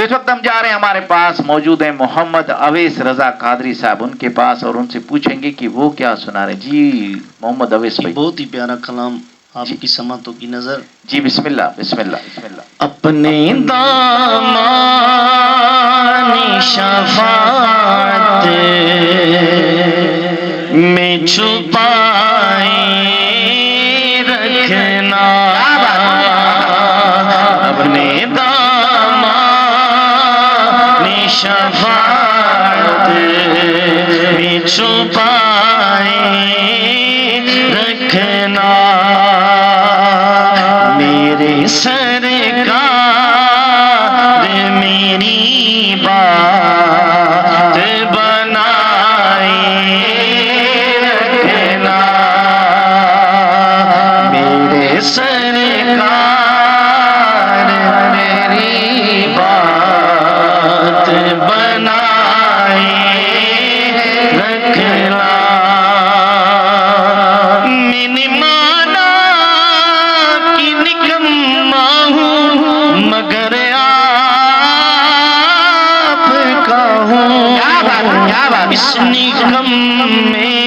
تو اس وقت ہم جا رہے ہیں، ہمارے پاس موجود ہیں محمد اویس رضا قادری صاحب، ان کے پاس، اور ان سے پوچھیں گے کہ وہ کیا سنا رہے ہیں۔ جی محمد اویس بھائی، بہت ہی پیارا کلام آپ کی سماعتوں کی نظر۔ جی بسم اللہ بسم اللہ بسم اللہ۔ اپنے دامان شفاعت میں چھپائے رکھنا، اپنے دامان شفاعت میں چھپائے رکھنا، میرے سرکار میری بات بنائے رکھنا، میرے سرکار میری بات بنائے رکھنا، میں نے مانا کہ نکما ہوں مگر آپ کا ہوں، اس نکم میں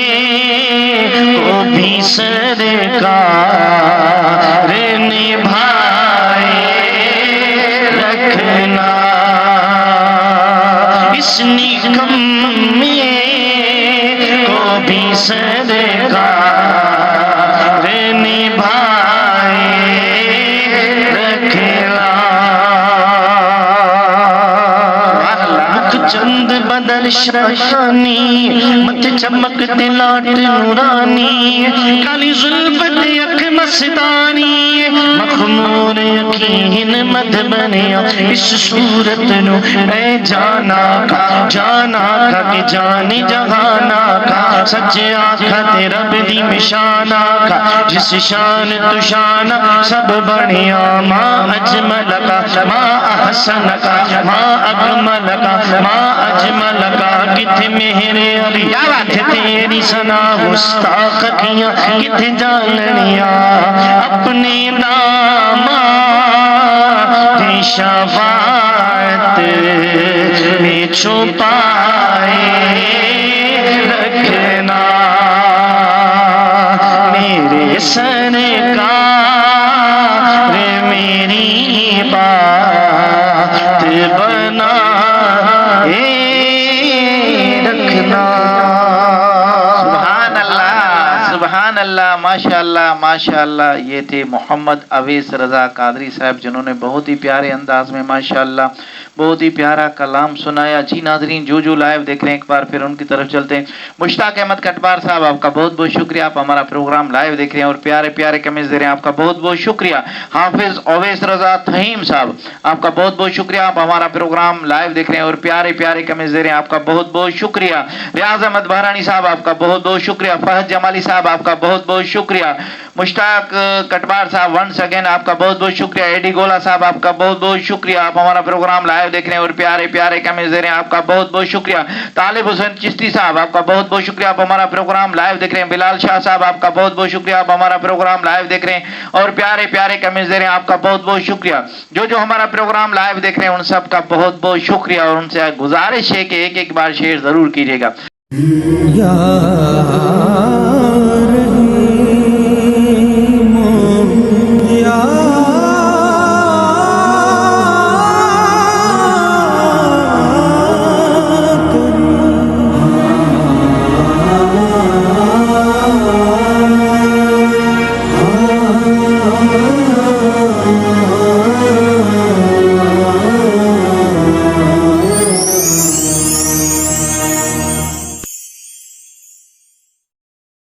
کو بھی سرکار نبھائے رکھنا، اس نکم میں کو بھی سرکار نبھائے رکھنا، چند بدل شرفانی مت چمکتے لاٹ نورانی، کالی زلفت اک مستانی، مخمور یقین مد بنیا اس صورت نو، اے جانا کا کہ جانی جہانا کا، سچے آخا تیرا بدی مشانا کا، جس شان تو شانا سب بڑھیا، ماں اجمل کا ماں احسن کا ماں اکمل کا ماں اجمل کا، کتھے مہر علی کتھے تیری ثنا گستاخیاں کتھے جاننیاں، اپنے دامان شفاعت میں چھپائے رکھنا، میرے سرکار میری بات بنائے رکھنا۔ سبحان اللہ سبحان اللہ، ماشاء اللہ ماشاء اللہ۔ یہ تھے محمد اویس رضا قادری صاحب، جنہوں نے بہت ہی پیارے انداز میں ماشاء اللہ بہت ہی پیارا کلام سنایا۔ جی ناظرین، جو لائیو دیکھ رہے ہیں ایک بار پھر ان کی طرف چلتے ہیں۔ مشتاق احمد کٹوار صاحب، آپ کا بہت بہت شکریہ، آپ ہمارا پروگرام لائیو دیکھ رہے ہیں اور پیارے پیارے کمنٹس دے رہے ہیں، آپ کا بہت بہت شکریہ۔ حافظ اویس رضا تھیم صاحب، آپ کا بہت بہت شکریہ، آپ ہمارا پروگرام لائیو دیکھ رہے ہیں اور پیارے پیارے کمنٹس دے رہے ہیں، آپ کا بہت بہت شکریہ۔ ریاض احمد بہرانی صاحب، آپ کا بہت بہت شکریہ۔ فہد جمالی صاحب، آپ کا بہت بہت شکریہ۔ مشتاق کٹوار صاحب ونس اگین آپ کا بہت بہت شکریہ۔ ایڈی گولا صاحب، آپ کا بہت بہت شکریہ، آپ ہمارا پروگرام لائیو دیکھ رہے ہیں اور پیارے پیارے کمنٹس دے رہے ہیں، آپ کا بہت بہت شکریہ۔ طالب حسین چشتی صاحب، آپ کا بہت بہت شکریہ، آپ ہمارا پروگرام لائیو دیکھ رہے ہیں۔ بلال شاہ صاحب، آپ کا بہت بہت شکریہ، آپ ہمارا پروگرام لائیو دیکھ رہے ہیں اور پیارے پیارے کمنٹس دے رہے ہیں، آپ کا بہت بہت شکریہ۔ جو ہمارا پروگرام لائیو دیکھ رہے ہیں ان سب کا بہت بہت شکریہ، اور ان سے گزارش ہے کہ ایک ایک بار شیئر ضرور کیجیے گا۔